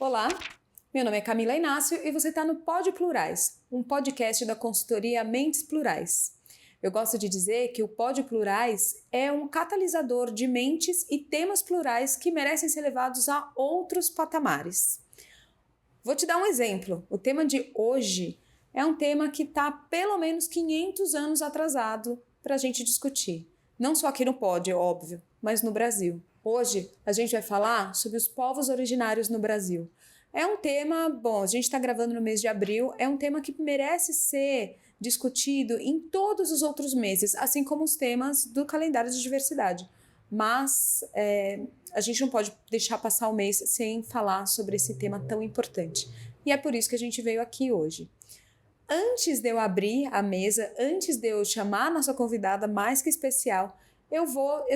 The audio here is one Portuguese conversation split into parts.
Olá, meu nome é Camila Inácio e você está no Pod Plurais, um podcast da consultoria Mentes Plurais. Eu gosto de dizer que o Pod Plurais é um catalisador de mentes e temas plurais que merecem ser levados a outros patamares. Vou te dar um exemplo. O tema de hoje é um tema que está pelo menos 500 anos atrasado para a gente discutir. Não só aqui no Pod, é óbvio, mas no Brasil. Hoje a gente vai falar sobre os povos originários no Brasil. É um tema, bom, a gente está gravando no mês de abril, é um tema que merece ser discutido em todos os outros meses, assim como os temas do calendário de diversidade. Mas a gente não pode deixar passar o mês sem falar sobre esse tema tão importante. E é por isso que a gente veio aqui hoje. Antes de eu abrir a mesa, antes de eu chamar a nossa convidada mais que especial, eu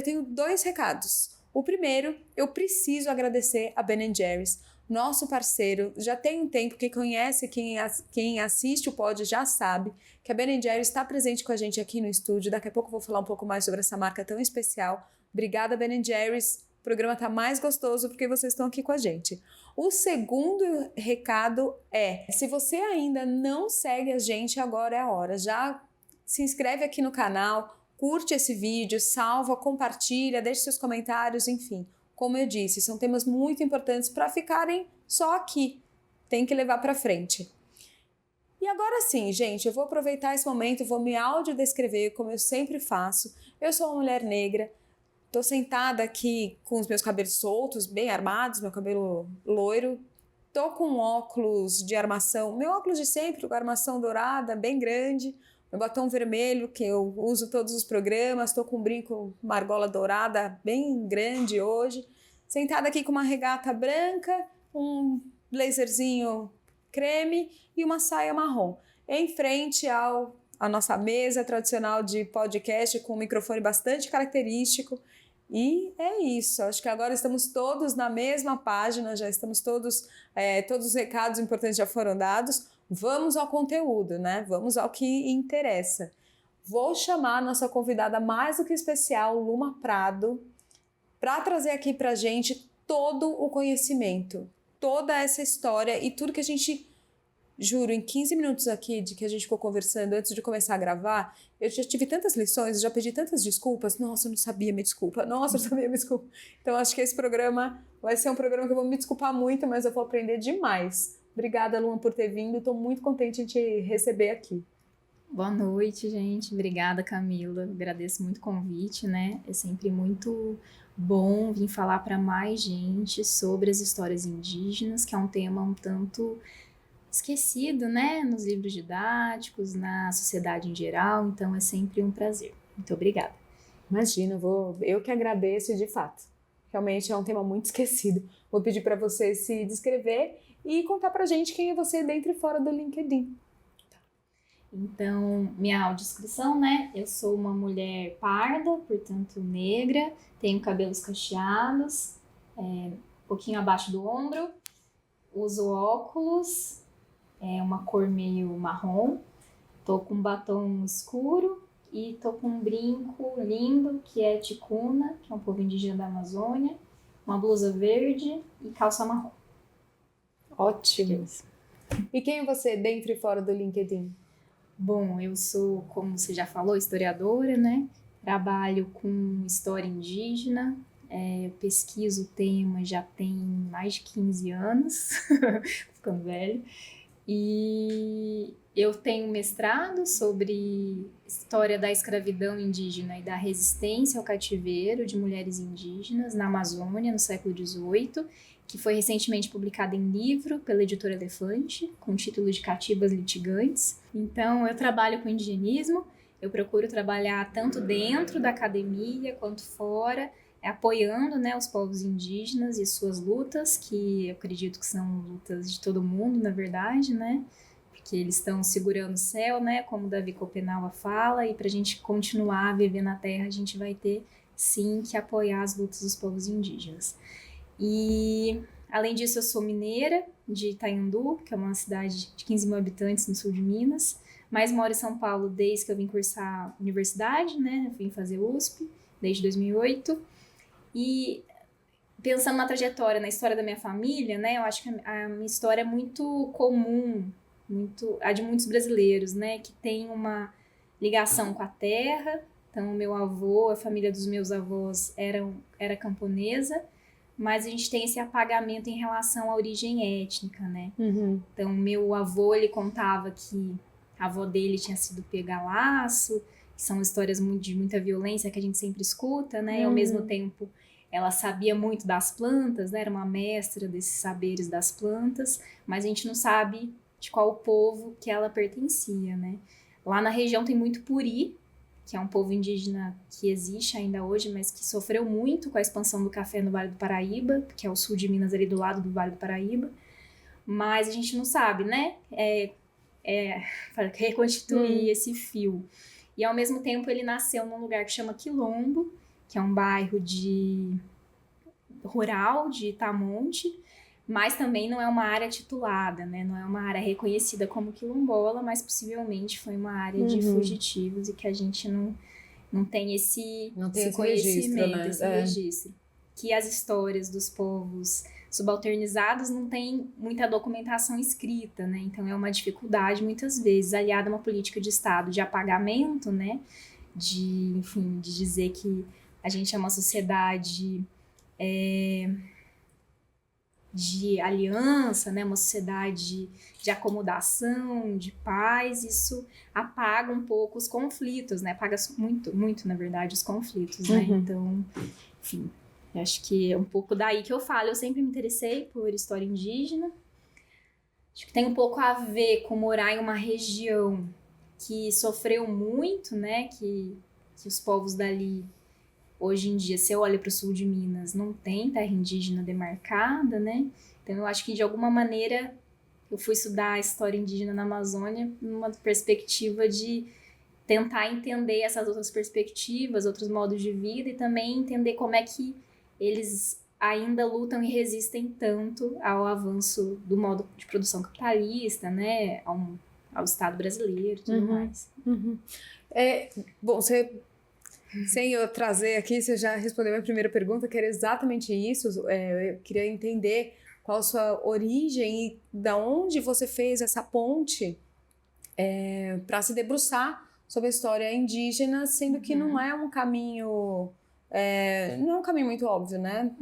tenho 2 recados. O primeiro, eu preciso agradecer a Ben & Jerry's, nosso parceiro. Já tem um tempo, quem conhece, quem assiste o pod já sabe que a Ben & Jerry's está presente com a gente aqui no estúdio. Daqui a pouco eu vou falar um pouco mais sobre essa marca tão especial. Obrigada, Ben & Jerry's. O programa está mais gostoso porque vocês estão aqui com a gente. O segundo recado é, se você ainda não segue a gente, agora é a hora. Já se inscreve aqui no canal, curte esse vídeo, salva, compartilha, deixe seus comentários, enfim. Como eu disse, são temas muito importantes para ficarem só aqui. Tem que levar para frente. E agora sim, gente, eu vou aproveitar esse momento, vou me audiodescrever como eu sempre faço. Eu sou uma mulher negra, tô sentada aqui com os meus cabelos soltos, bem armados, meu cabelo loiro. Tô com óculos de armação, meu óculos de sempre, com armação dourada, bem grande. Meu batom vermelho, que eu uso todos os programas. Tô com um brinco, uma argola dourada, bem grande hoje. Sentada aqui com uma regata branca, um blazerzinho creme e uma saia marrom. Em frente à nossa mesa tradicional de podcast, com um microfone bastante característico. E é isso, acho que agora estamos todos na mesma página, já estamos todos os recados importantes já foram dados. Vamos ao conteúdo, né? Vamos ao que interessa. Vou chamar a nossa convidada mais do que especial, Luma Prado, para trazer aqui pra gente todo o conhecimento, toda essa história e tudo que a gente... Juro, em 15 minutos aqui de que a gente ficou conversando antes de começar a gravar, eu já tive tantas lições, já pedi tantas desculpas. Nossa, eu não sabia, me desculpa. Nossa, eu não sabia, me desculpa. Então, acho que esse programa vai ser um programa que eu vou me desculpar muito, mas eu vou aprender demais. Obrigada, Luma, por ter vindo. Estou muito contente em te receber aqui. Boa noite, gente. Obrigada, Camila. Agradeço muito o convite, né? É sempre muito bom vir falar para mais gente sobre as histórias indígenas, que é um tema um tanto... esquecido, né, nos livros didáticos, na sociedade em geral, então é sempre um prazer. Muito obrigada. Imagina, eu que agradeço de fato. Realmente é um tema muito esquecido. Vou pedir para você se descrever e contar pra gente quem é você dentro e fora do LinkedIn. Então, minha audiodescrição, né, eu sou uma mulher parda, portanto negra, tenho cabelos cacheados, um pouquinho abaixo do ombro, uso óculos, uma cor meio marrom, tô com um batom escuro e tô com um brinco lindo que é ticuna, que é um povo indígena da Amazônia, uma blusa verde e calça marrom. Ótimo! E quem é você dentro e fora do LinkedIn? Bom, eu sou, como você já falou, historiadora, né? Trabalho com história indígena, eu pesquiso o tema já tem mais de 15 anos, ficando velho. E eu tenho um mestrado sobre história da escravidão indígena e da resistência ao cativeiro de mulheres indígenas na Amazônia, no século XVIII, que foi recentemente publicado em livro pela editora Elefante, com o título de Cativas Litigantes. Então, eu trabalho com indigenismo, eu procuro trabalhar tanto dentro da academia quanto fora, apoiando, né, os povos indígenas e suas lutas, que eu acredito que são lutas de todo mundo, na verdade, né, porque eles estão segurando o céu, né, como Davi Copenaua fala, e para a gente continuar a viver na Terra, a gente vai ter, sim, que apoiar as lutas dos povos indígenas. E, além disso, eu sou mineira de Itaiandu, que é uma cidade de 15 mil habitantes no sul de Minas, mas moro em São Paulo desde que eu vim cursar universidade, né, eu vim fazer USP, desde 2008, e pensando na trajetória, na história da minha família, né? Eu acho que a minha história é muito comum, a de muitos brasileiros, né? Que tem uma ligação com a terra. Então, o meu avô, a família dos meus avós era camponesa, mas a gente tem esse apagamento em relação à origem étnica, né? Uhum. Então, meu avô, ele contava que a avó dele tinha sido pega a laço, que são histórias de muita violência que a gente sempre escuta, né? E ao mesmo tempo, ela sabia muito das plantas, né? Era uma mestra desses saberes das plantas, mas a gente não sabe de qual povo que ela pertencia, né? Lá na região tem muito puri, que é um povo indígena que existe ainda hoje, mas que sofreu muito com a expansão do café no Vale do Paraíba, que é o sul de Minas, ali do lado do Vale do Paraíba. Mas a gente não sabe, né? Reconstituir esse fio. E ao mesmo tempo ele nasceu num lugar que chama Quilombo, que é um bairro rural de Itamonte, mas também não é uma área titulada, né? Não é uma área reconhecida como quilombola, mas possivelmente foi uma área de fugitivos e que a gente não tem esse conhecimento, registro, né? esse registro. Que as histórias dos povos subalternizados não tem muita documentação escrita, né? Então é uma dificuldade muitas vezes, aliada a uma política de Estado de apagamento, né? De dizer que a gente é uma sociedade de aliança, né? Uma sociedade de acomodação, de paz. Isso apaga um pouco os conflitos, né? Apaga muito, muito, na verdade, os conflitos, né? Então, enfim, acho que é um pouco daí que eu falo. Eu sempre me interessei por história indígena. Acho que tem um pouco a ver com morar em uma região que sofreu muito, né? Que os povos dali, hoje em dia, você olha para o sul de Minas, não tem terra indígena demarcada, né? Então, eu acho que, de alguma maneira, eu fui estudar a história indígena na Amazônia numa perspectiva de tentar entender essas outras perspectivas, outros modos de vida e também entender como é que eles ainda lutam e resistem tanto ao avanço do modo de produção capitalista, né? Ao Estado brasileiro e tudo mais. Bom, sem eu trazer aqui, você já respondeu a minha primeira pergunta, que era exatamente isso. Eu queria entender qual a sua origem e da onde você fez essa ponte para se debruçar sobre a história indígena, sendo que não é um caminho... não é um caminho muito óbvio, né?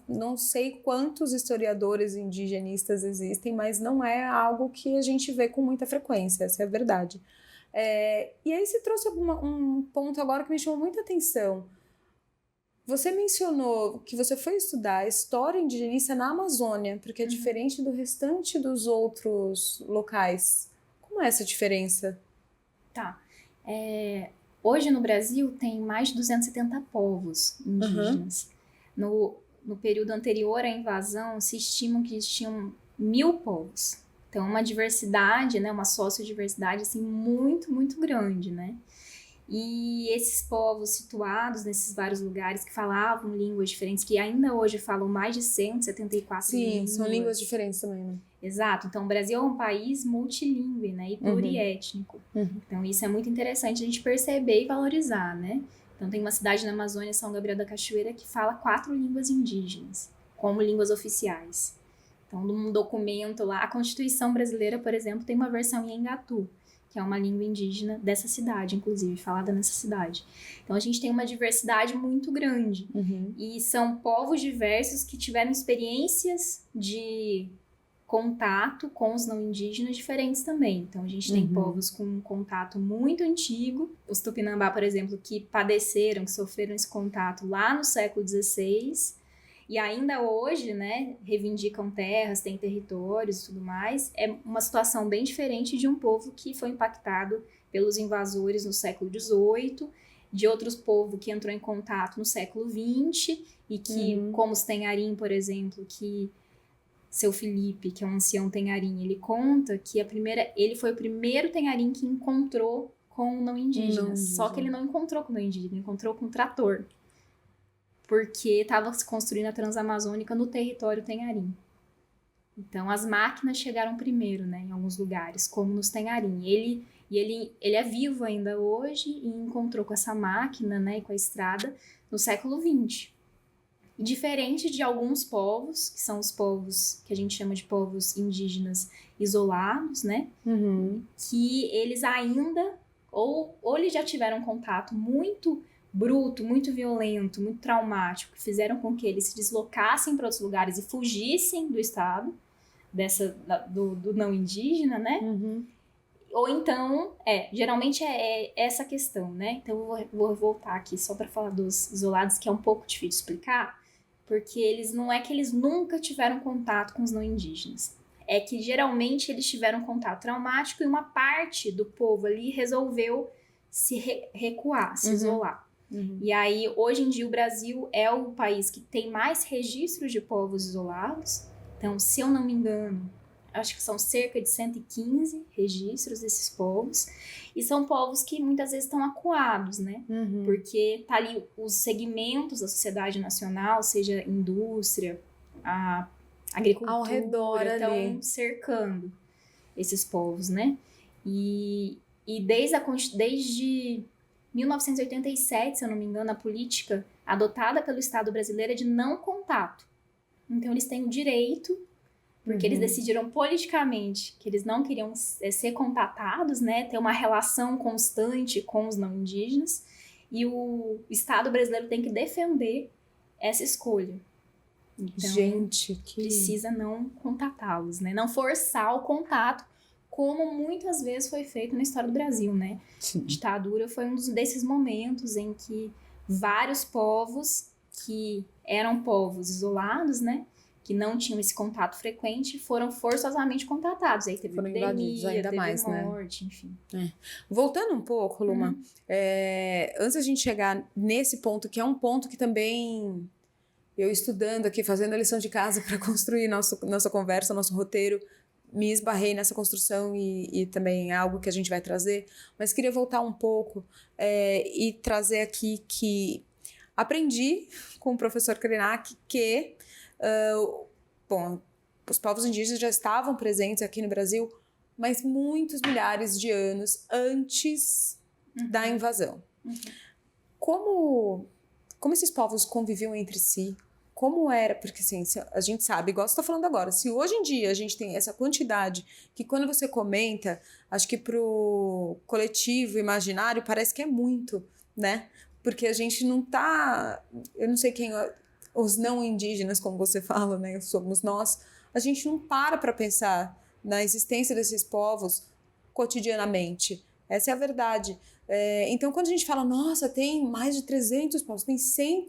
Não sei quantos historiadores indigenistas existem, mas não é algo que a gente vê com muita frequência, essa é a verdade. E aí você trouxe um ponto agora que me chamou muita atenção. Você mencionou que você foi estudar a história indigenista na Amazônia, porque é diferente do restante dos outros locais. Como é essa diferença? Tá. Hoje no Brasil tem mais de 270 povos indígenas. No período anterior à invasão, se estimam que existiam 1.000 povos. Então, uma diversidade, né, uma sociodiversidade assim, muito, muito grande, né? E esses povos situados nesses vários lugares que falavam línguas diferentes, que ainda hoje falam mais de 174 línguas. Sim, são línguas diferentes também, né? Exato. Então, o Brasil é um país multilingüe, né? E pluriétnico. Então, isso é muito interessante a gente perceber e valorizar, né? Então, tem uma cidade na Amazônia, São Gabriel da Cachoeira, que fala 4 línguas indígenas, como línguas oficiais. Então, num documento lá, a Constituição brasileira, por exemplo, tem uma versão em Engatu, que é uma língua indígena dessa cidade, inclusive, falada nessa cidade. Então, a gente tem uma diversidade muito grande. E são povos diversos que tiveram experiências de contato com os não indígenas diferentes também. Então, a gente tem povos com um contato muito antigo. Os Tupinambá, por exemplo, que padeceram, que sofreram esse contato lá no século XVI. E ainda hoje, né, reivindicam terras, têm territórios e tudo mais. É uma situação bem diferente de um povo que foi impactado pelos invasores no século XVIII, de outros povos que entrou em contato no século XX e que, como os Tenharim, por exemplo, que seu Felipe, que é um ancião Tenharim, ele conta que ele foi o primeiro Tenharim que encontrou com não indígenas. Só que ele não encontrou com não indígena, ele encontrou com trator. Porque estava se construindo a Transamazônica no território Tenharim. Então, as máquinas chegaram primeiro, né, em alguns lugares, como nos Tenharim. Ele é vivo ainda hoje e encontrou com essa máquina, né, e com a estrada no século XX. E diferente de alguns povos, que são os povos que a gente chama de povos indígenas isolados, né? Que eles ainda, ou eles já tiveram contato muito bruto, muito violento, muito traumático, que fizeram com que eles se deslocassem para outros lugares e fugissem do estado, do não indígena, né? Ou então, geralmente é essa questão, né? Então eu vou voltar aqui só para falar dos isolados, que é um pouco difícil de explicar, porque não é que eles nunca tiveram contato com os não indígenas. É que geralmente eles tiveram contato traumático e uma parte do povo ali resolveu se recuar, se isolar. E aí, hoje em dia, o Brasil é o país que tem mais registros de povos isolados. Então, se eu não me engano, acho que são cerca de 115 registros desses povos. E são povos que muitas vezes estão acuados, né? Porque tá ali os segmentos da sociedade nacional, seja indústria, a agricultura, ao redor estão cercando esses povos, né? E desde 1987, se eu não me engano, a política adotada pelo Estado brasileiro é de não contato. Então, eles têm o direito, porque eles decidiram politicamente que eles não queriam ser contatados, né? Ter uma relação constante com os não indígenas. E o Estado brasileiro tem que defender essa escolha. Então, precisa não contatá-los, né? Não forçar o contato, como muitas vezes foi feito na história do Brasil, né? Sim. A ditadura foi um desses momentos em que vários povos que eram povos isolados, né? Que não tinham esse contato frequente, foram forçosamente contatados. Aí teve epidemia, ainda teve mais, morte, enfim. Voltando um pouco, Luma, antes da gente chegar nesse ponto, que é um ponto que também eu estudando aqui, fazendo a lição de casa para construir nossa conversa, nosso roteiro, me esbarrei nessa construção e também é algo que a gente vai trazer, mas queria voltar um pouco e trazer aqui que aprendi com o professor Krenak que os povos indígenas já estavam presentes aqui no Brasil, mas muitos milhares de anos antes da invasão. Como esses povos conviviam entre si? Como era? Porque assim, a gente sabe, igual você está falando agora, se hoje em dia a gente tem essa quantidade que quando você comenta, acho que pro coletivo imaginário parece que é muito, né? Porque a gente não tá, eu não sei quem, os não indígenas, como você fala, né? Somos nós, a gente não para pensar na existência desses povos cotidianamente. Essa é a verdade. Então, quando a gente fala, nossa, tem mais de 300 povos, tem 100,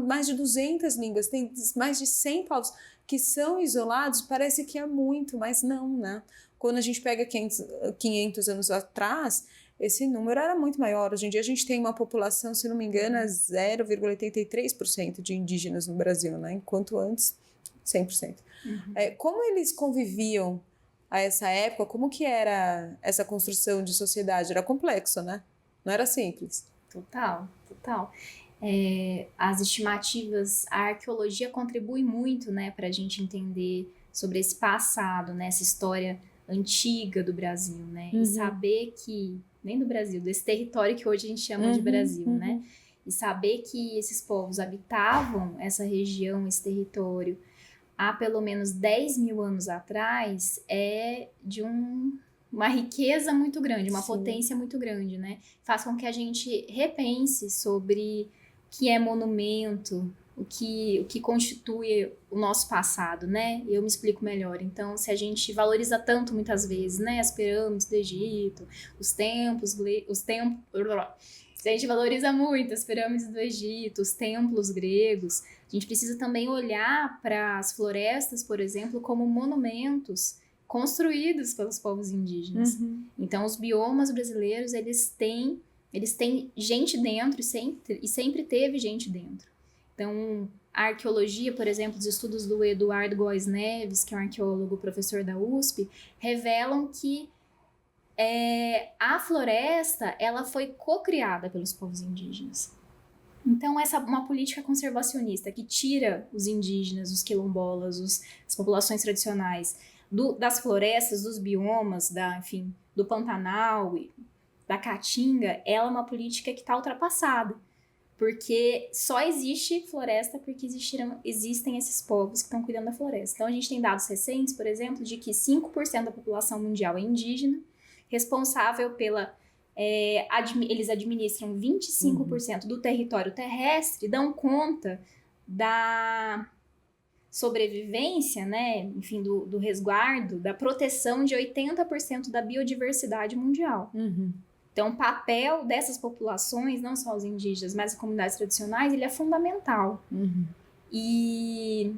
mais de 200 línguas, tem mais de 100 povos que são isolados, parece que é muito, mas não, né? Quando a gente pega 500 anos atrás, esse número era muito maior. Hoje em dia a gente tem uma população, se não me engano, é 0,83% de indígenas no Brasil, né? Enquanto antes, 100%. Como eles conviviam a essa época? Como que era essa construção de sociedade? Era complexo, né? Não era simples. Total. As estimativas, a arqueologia contribui muito, né, para a gente entender sobre esse passado, né, essa história antiga do Brasil, né, e saber que, nem do Brasil, desse território que hoje a gente chama de Brasil, né, e saber que esses povos habitavam essa região, esse território, há pelo menos 10 mil anos atrás, é de uma riqueza muito grande, uma potência muito grande, né? Faz com que a gente repense sobre o que é monumento, o que constitui o nosso passado, né? Eu me explico melhor. Então, se a gente valoriza tanto muitas vezes, né? As pirâmides do Egito, os templos, se a gente valoriza muito as pirâmides do Egito, os templos gregos, a gente precisa também olhar para as florestas, por exemplo, como monumentos construídos pelos povos indígenas. Então, os biomas brasileiros, eles têm gente dentro e sempre teve gente dentro. Então, a arqueologia, por exemplo, os estudos do Eduardo Góes Neves, que é um arqueólogo professor da USP, revelam que a floresta, ela foi cocriada pelos povos indígenas. Então, uma política conservacionista que tira os indígenas, os quilombolas, as populações tradicionais das florestas, dos biomas, do Pantanal, da Caatinga, ela é uma política que está ultrapassada. Porque só existe floresta porque existem esses povos que estão cuidando da floresta. Então, a gente tem dados recentes, por exemplo, de que 5% da população mundial é indígena, responsável pela... eles administram 25% do território terrestre, dão conta da sobrevivência, né? Enfim, do resguardo, da proteção de 80% da biodiversidade mundial. Uhum. Então, o papel dessas populações, não só os indígenas, mas as comunidades tradicionais, ele é fundamental. Uhum. E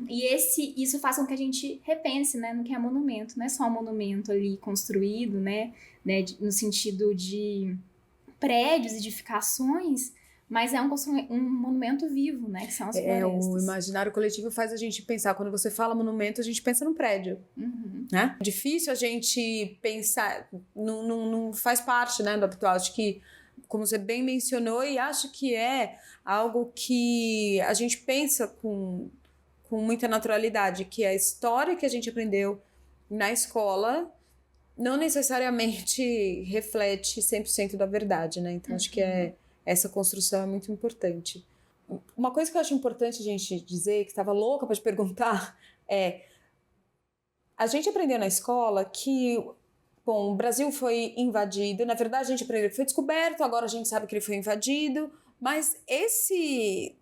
isso faz com que a gente repense, né, no que é monumento. Não é só um monumento ali construído, né, no sentido de prédios, edificações, mas é um monumento vivo, né, que são as florestas. O imaginário coletivo faz a gente pensar, quando você fala monumento, a gente pensa no prédio, né? É difícil a gente pensar, não faz parte, né, do habitual. Acho que, como você bem mencionou, e acho que é algo que a gente pensa com muita naturalidade, que a história que a gente aprendeu na escola não necessariamente reflete 100% da verdade, né? Então, acho que essa construção é muito importante. Uma coisa que eu acho importante a gente dizer, que estava louca para te perguntar, a gente aprendeu na escola que, bom, o Brasil foi invadido, na verdade a gente aprendeu que foi descoberto, agora a gente sabe que ele foi invadido, mas esse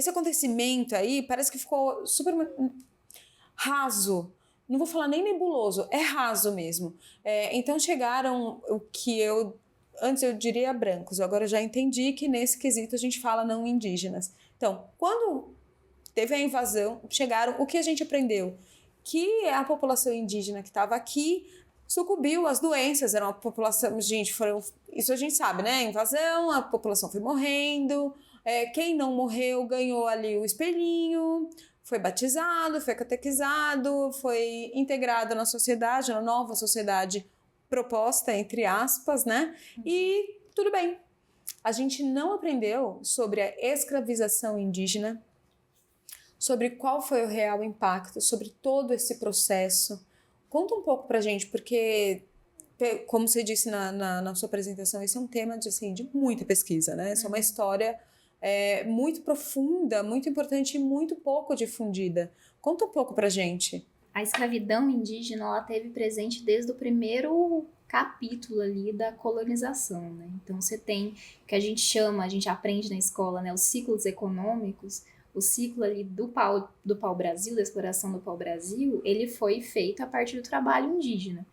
acontecimento aí parece que ficou super raso. Não vou falar nem nebuloso, é raso mesmo. Então chegaram o que antes eu diria brancos, agora eu já entendi que nesse quesito a gente fala não indígenas. Então, quando teve a invasão, chegaram, o que a gente aprendeu? Que a população indígena que estava aqui sucumbiu às doenças, era uma população, isso a gente sabe, né? Invasão, a população foi morrendo, quem não morreu ganhou ali o espelhinho, foi batizado, foi catequizado, foi integrado na sociedade, na nova sociedade proposta, entre aspas, né? E tudo bem. A gente não aprendeu sobre a escravização indígena, sobre qual foi o real impacto, sobre todo esse processo. Conta um pouco pra gente, porque, como você disse na sua apresentação, esse é um tema de muita pesquisa, né? Essa é uma história muito profunda, muito importante e muito pouco difundida. Conta um pouco pra gente. A escravidão indígena, ela teve presente desde o primeiro capítulo ali da colonização, né? Então, você tem o que a gente aprende na escola, né? Os ciclos econômicos, o ciclo ali do pau-brasil, da exploração do pau-brasil, ele foi feito a partir do trabalho indígena.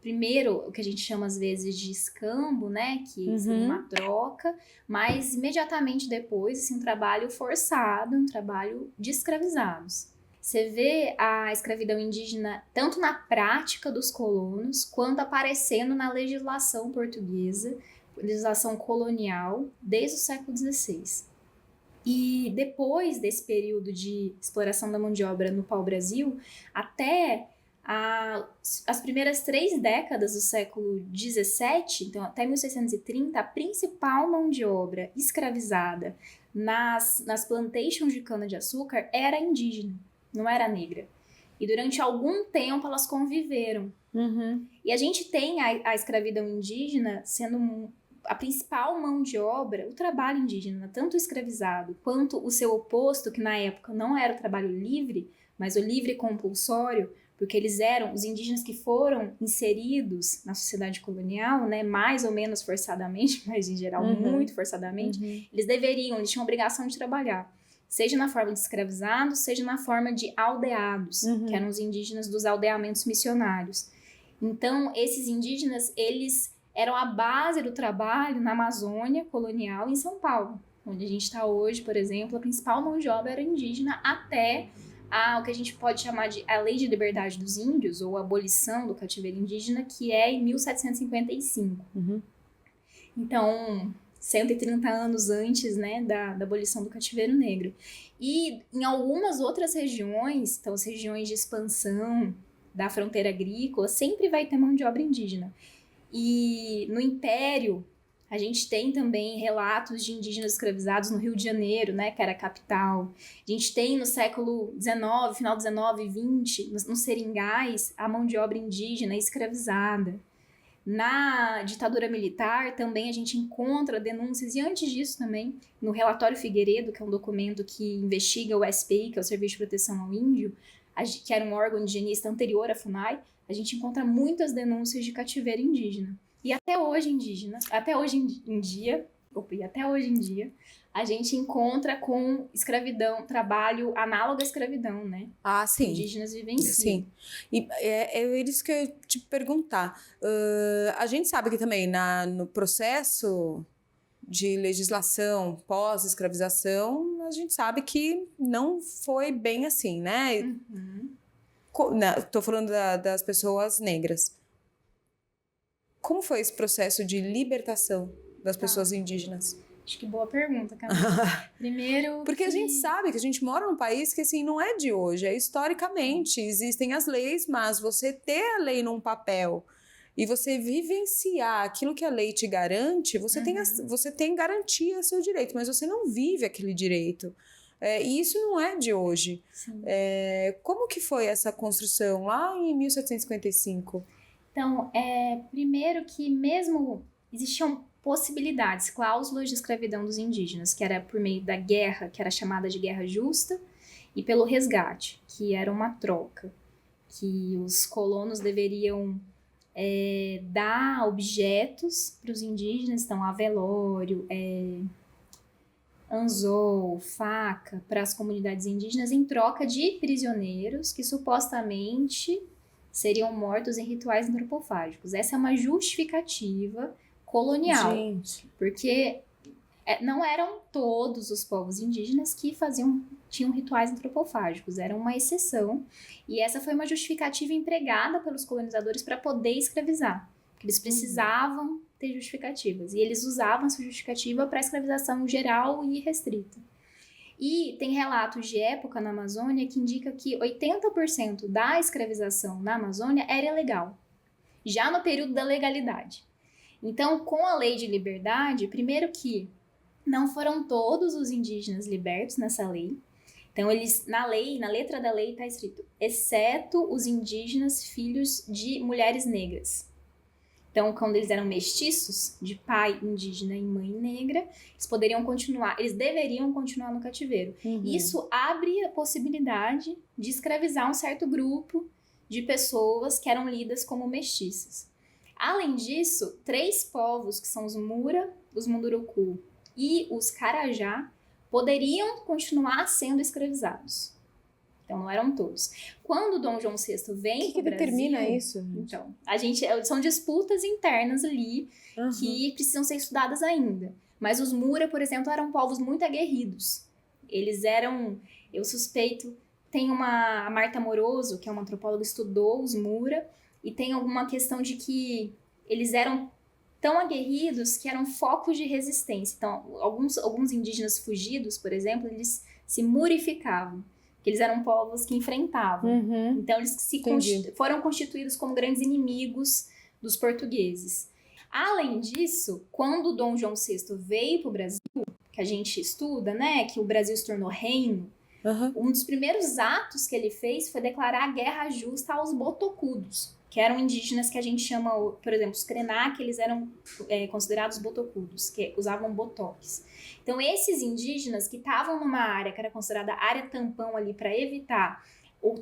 Primeiro, o que a gente chama às vezes de escambo, né? Que seria uma troca, mas imediatamente depois, um trabalho forçado, um trabalho de escravizados. Você vê a escravidão indígena tanto na prática dos colonos, quanto aparecendo na legislação portuguesa, legislação colonial, desde o século XVI. E depois desse período de exploração da mão de obra no pau-brasil, até as primeiras 3 décadas do século XVII, então até 1630, a principal mão de obra escravizada nas plantations de cana-de-açúcar era indígena. Não era negra. E durante algum tempo elas conviveram. E a gente tem a escravidão indígena sendo a principal mão de obra, o trabalho indígena, tanto o escravizado quanto o seu oposto, que na época não era o trabalho livre, mas o livre compulsório, porque eles eram os indígenas que foram inseridos na sociedade colonial, né, mais ou menos forçadamente, mas em geral muito forçadamente, eles tinham a obrigação de trabalhar. Seja na forma de escravizados, seja na forma de aldeados, que eram os indígenas dos aldeamentos missionários. Então, esses indígenas, eles eram a base do trabalho na Amazônia colonial em São Paulo, onde a gente está hoje, por exemplo, a principal mão de obra era indígena até o que a gente pode chamar de a Lei de Liberdade dos Índios, ou a abolição do cativeiro indígena, que é em 1755. Então, 130 anos antes, né, da abolição do cativeiro negro. E em algumas outras regiões, então as regiões de expansão da fronteira agrícola, sempre vai ter mão de obra indígena. E no Império, a gente tem também relatos de indígenas escravizados no Rio de Janeiro, né, que era a capital. A gente tem no século XIX, final XIX e XX, nos seringais, a mão de obra indígena escravizada. Na ditadura militar também a gente encontra denúncias, e antes disso também, no relatório Figueiredo, que é um documento que investiga o SPI, que é o Serviço de Proteção ao Índio, que era um órgão indigenista anterior à FUNAI, a gente encontra muitas denúncias de cativeiro indígena. E até hoje em dia, a gente encontra com escravidão, trabalho análogo à escravidão, né? Ah, sim. Indígenas vivenciam. Sim. E é isso que eu ia te perguntar. A gente sabe que também no processo de legislação pós-escravização, a gente sabe que não foi bem assim, né? Uhum. Tô falando das pessoas negras. Como foi esse processo de libertação das pessoas indígenas? Acho que boa pergunta, Camila. Primeiro porque a gente sabe que a gente mora num país que, assim, não é de hoje, é historicamente. Existem as leis, mas você ter a lei num papel e você vivenciar aquilo que a lei te garante, você tem garantia seu direito, mas você não vive aquele direito. E isso não é de hoje. Como que foi essa construção lá em 1755? Então, primeiro que mesmo existiam possibilidades, cláusulas de escravidão dos indígenas, que era por meio da guerra, que era chamada de guerra justa, e pelo resgate, que era uma troca, que os colonos deveriam dar objetos para os indígenas, então velório, anzol, faca, para as comunidades indígenas, em troca de prisioneiros que supostamente seriam mortos em rituais antropofágicos. Essa é uma justificativa colonial. Gente. Porque não eram todos os povos indígenas que tinham rituais antropofágicos, era uma exceção. E essa foi uma justificativa empregada pelos colonizadores para poder escravizar. Porque eles precisavam ter justificativas. E eles usavam essa justificativa para a escravização geral e restrita. E tem relatos de época na Amazônia que indica que 80% da escravização na Amazônia era ilegal, já no período da legalidade. Então, com a lei de liberdade, primeiro que não foram todos os indígenas libertos nessa lei. Então, na letra da lei está escrito, exceto os indígenas filhos de mulheres negras. Então, quando eles eram mestiços, de pai indígena e mãe negra, eles deveriam continuar no cativeiro. Isso abre a possibilidade de escravizar um certo grupo de pessoas que eram lidas como mestiças. Além disso, 3 povos, que são os Mura, os Munduruku e os Carajá, poderiam continuar sendo escravizados. Então, não eram todos. Quando Dom João VI vem para o Brasil... O que determina isso? Então, são disputas internas ali que precisam ser estudadas ainda. Mas os Mura, por exemplo, eram povos muito aguerridos. Eles eram... Eu suspeito... Tem a Marta Moroso, que é uma antropóloga, estudou os Mura, e tem alguma questão de que eles eram tão aguerridos que eram focos de resistência. Então, alguns indígenas fugidos, por exemplo, eles se murificavam. Eles eram povos que enfrentavam. Então, eles foram constituídos como grandes inimigos dos portugueses. Além disso, quando Dom João VI veio para o Brasil, que a gente estuda, né, que o Brasil se tornou reino, um dos primeiros atos que ele fez foi declarar guerra justa aos botocudos, que eram indígenas que a gente chama, por exemplo, os Krenak, eles eram considerados botocudos, que usavam botox. Então, esses indígenas que estavam numa área que era considerada área tampão ali para evitar o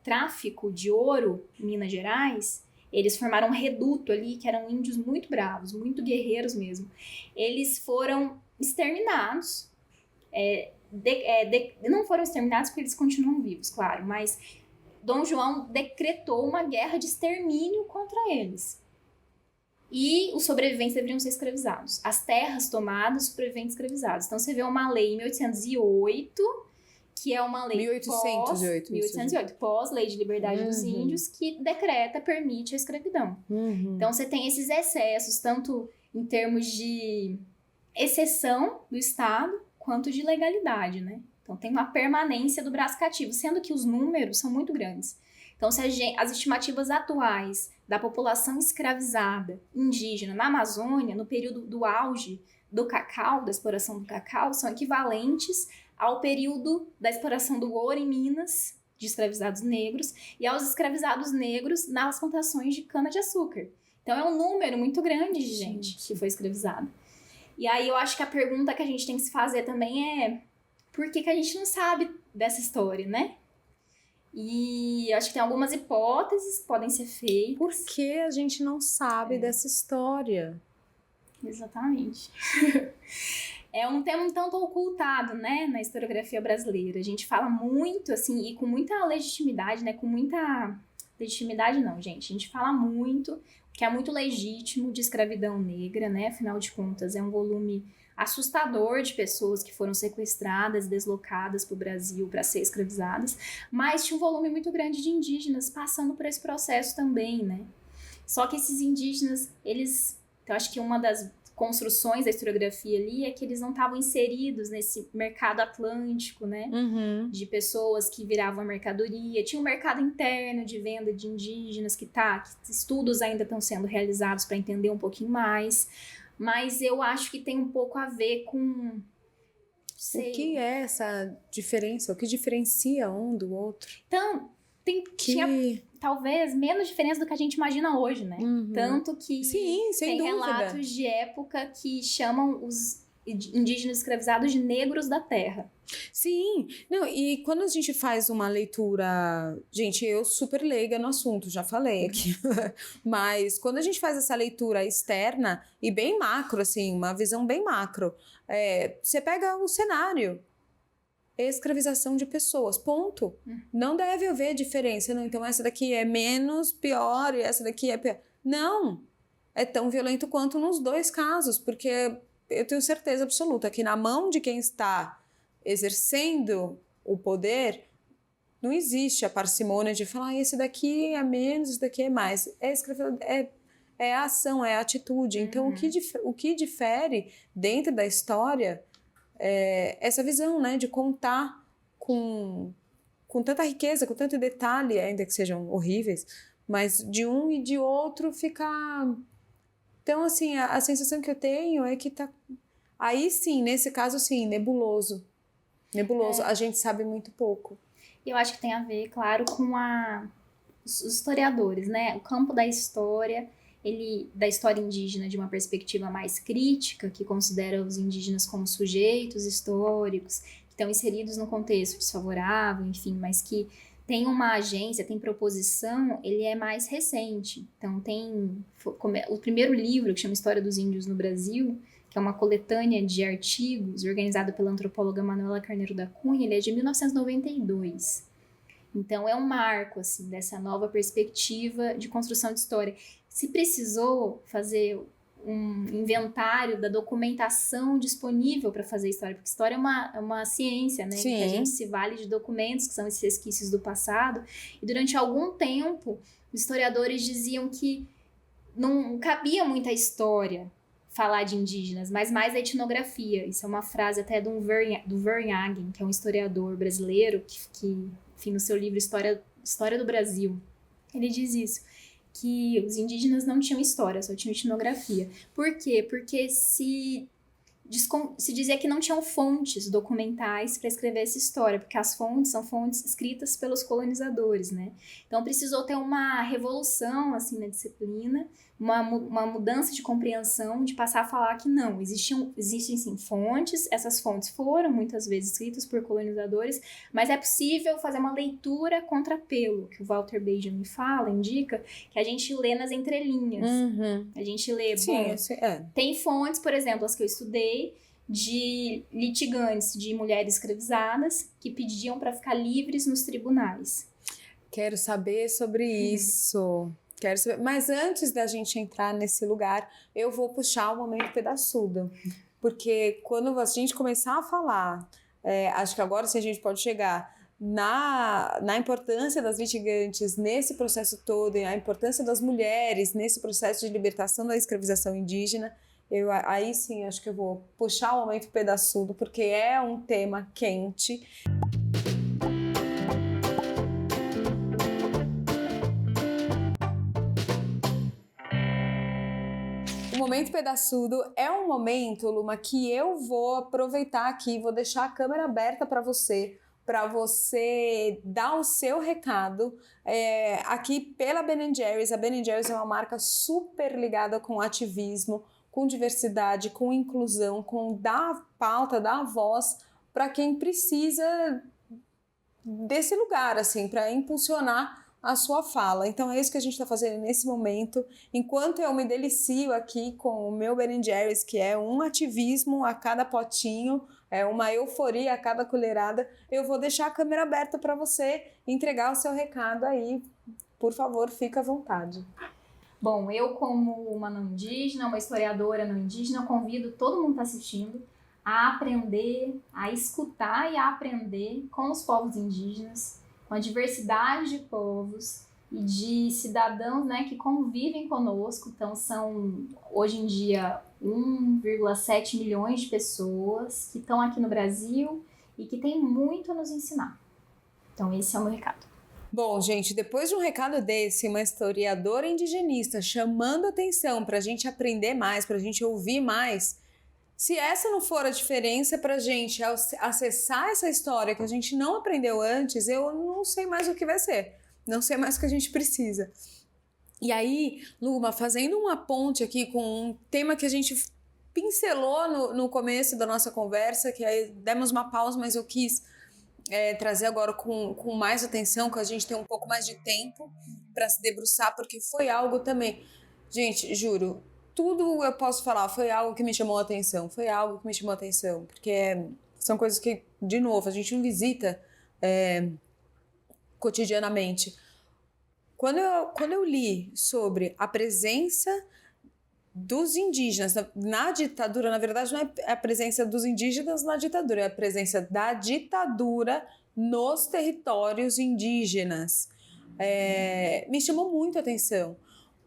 tráfico de ouro em Minas Gerais, eles formaram um reduto ali, que eram índios muito bravos, muito guerreiros mesmo. Eles foram exterminados, não foram exterminados porque eles continuam vivos, claro, mas Dom João decretou uma guerra de extermínio contra eles. E os sobreviventes deveriam ser escravizados. As terras tomadas, os sobreviventes escravizados. Então, você vê uma lei em 1808, que é uma lei 1808, pós-lei de liberdade dos índios, que permite a escravidão. Então, você tem esses excessos, tanto em termos de exceção do Estado, quanto de legalidade, né? Então, tem uma permanência do braço cativo, sendo que os números são muito grandes. Então, se as estimativas atuais da população escravizada indígena na Amazônia, no período do auge do cacau, da exploração do cacau, são equivalentes ao período da exploração do ouro em Minas, de escravizados negros, e aos escravizados negros nas plantações de cana-de-açúcar, Então é um número muito grande de gente que foi escravizada. E aí eu acho que a pergunta que a gente tem que se fazer também é por que a gente não sabe dessa história, né? E eu acho que tem algumas hipóteses que podem ser feitas. Por que a gente não sabe dessa história? Exatamente. É um tema um tanto ocultado, né, na historiografia brasileira. A gente fala muito, assim, e com muita legitimidade, né, com muita... Legitimidade não, gente. A gente fala muito, que é muito legítimo, de escravidão negra, né, afinal de contas é um volume assustador de pessoas que foram sequestradas, deslocadas para o Brasil para ser escravizadas, mas tinha um volume muito grande de indígenas passando por esse processo também, né. Só que esses indígenas, eles... Eu acho que uma das construções da historiografia ali é que eles não estavam inseridos nesse mercado atlântico, né? De pessoas que viravam mercadoria. Tinha um mercado interno de venda de indígenas que estudos ainda estão sendo realizados para entender um pouquinho mais. Mas eu acho que tem um pouco a ver com... O que é essa diferença? O que diferencia um do outro? Então, tinha talvez menos diferença do que a gente imagina hoje, né? Tanto que sem dúvida. Relatos de época que chamam os indígenas escravizados de negros da terra. Sim, não, e quando a gente faz uma leitura... Gente, eu super leiga no assunto, já falei aqui. Mas quando a gente faz essa leitura externa e bem macro, assim, uma visão bem macro, você pega o cenário. Escravização de pessoas, ponto. Não deve haver diferença. Não, então essa daqui é menos pior e essa daqui é pior. Não! É tão violento quanto nos dois casos, porque eu tenho certeza absoluta que na mão de quem está exercendo o poder, não existe a parcimônia de falar esse daqui é menos, esse daqui é mais. É a ação, é a atitude. Então, o que difere dentro da história... essa visão, né, de contar com tanta riqueza, com tanto detalhe, ainda que sejam horríveis, mas de um e de outro ficar... Então, assim, a sensação que eu tenho é que tá... Aí sim, nesse caso, sim, nebuloso. Nebuloso, a gente sabe muito pouco. Eu acho que tem a ver, claro, com os historiadores, né? O campo da história... da história indígena de uma perspectiva mais crítica, que considera os indígenas como sujeitos históricos, que estão inseridos no contexto desfavorável, enfim, mas que tem uma agência, tem proposição, ele é mais recente. Então o primeiro livro, que chama História dos Índios no Brasil, que é uma coletânea de artigos organizada pela antropóloga Manuela Carneiro da Cunha, ele é de 1992. Então é um marco, assim, dessa nova perspectiva de construção de história. Se precisou fazer um inventário da documentação disponível para fazer história, porque história é uma ciência, né? Que a gente se vale de documentos, que são esses resquícios do passado. E durante algum tempo, os historiadores diziam que não cabia muita história falar de indígenas, mas mais a etnografia. Isso é uma frase até do Verhagen, que é um historiador brasileiro, que enfim, no seu livro História do Brasil, ele diz isso, que os indígenas não tinham história, só tinham etnografia. Por quê? Porque se dizia que não tinham fontes documentais para escrever essa história, porque as fontes são fontes escritas pelos colonizadores, né? Então precisou ter uma revolução assim na disciplina, uma mudança de compreensão, de passar a falar que não, existem sim fontes, essas fontes foram muitas vezes escritas por colonizadores, mas é possível fazer uma leitura contrapelo, que o Walter Benjamin indica, que a gente lê nas entrelinhas. A gente lê, tem fontes, por exemplo, as que eu estudei, de litigantes, de mulheres escravizadas, que pediam para ficar livres nos tribunais. Quero saber sobre isso. Quero saber. Mas antes da gente entrar nesse lugar, eu vou puxar o momento pedaçudo. Porque quando a gente começar a falar, acho que agora se a gente pode chegar na importância das litigantes nesse processo todo, e a importância das mulheres nesse processo de libertação da escravização indígena, aí sim acho que eu vou puxar o momento pedaçudo, porque é um tema quente. O momento pedaçudo é um momento, Luma, que eu vou aproveitar aqui, vou deixar a câmera aberta para você para você dar o seu recado aqui pela Ben Jerry's. A Ben Jerry's é uma marca super ligada com ativismo, com diversidade, com inclusão, com dar pauta, dar voz para quem precisa desse lugar, assim, para impulsionar a sua fala. Então é isso que a gente está fazendo nesse momento. Enquanto eu me delicio aqui com o meu Ben Jerry's, que é um ativismo a cada potinho, é uma euforia a cada colherada, eu vou deixar a câmera aberta para você entregar o seu recado aí. Por favor, fica à vontade. Bom, eu como uma não indígena, uma historiadora não indígena, convido todo mundo que está assistindo a aprender, a escutar e a aprender com os povos indígenas, com a diversidade de povos e de cidadãos, né, que convivem conosco. Então são, hoje em dia, 1,7 milhões de pessoas que estão aqui no Brasil e que têm muito a nos ensinar. Então esse é o meu recado. Bom, gente, depois de um recado desse, uma historiadora indigenista chamando atenção para a gente aprender mais, para a gente ouvir mais, se essa não for a diferença para a gente acessar essa história que a gente não aprendeu antes, eu não sei mais o que vai ser. Não sei mais o que a gente precisa. E aí, Luma, fazendo uma ponte aqui com um tema que a gente pincelou no começo da nossa conversa, que aí demos uma pausa, mas eu quis trazer agora com mais atenção, que a gente tem um pouco mais de tempo para se debruçar, porque foi algo também... Gente, juro... Tudo eu posso falar, foi algo que me chamou a atenção, porque são coisas que, de novo, a gente não visita cotidianamente. Quando eu li sobre a presença dos indígenas na ditadura, na verdade não é a presença dos indígenas na ditadura, é a presença da ditadura nos territórios indígenas. Me chamou muito a atenção,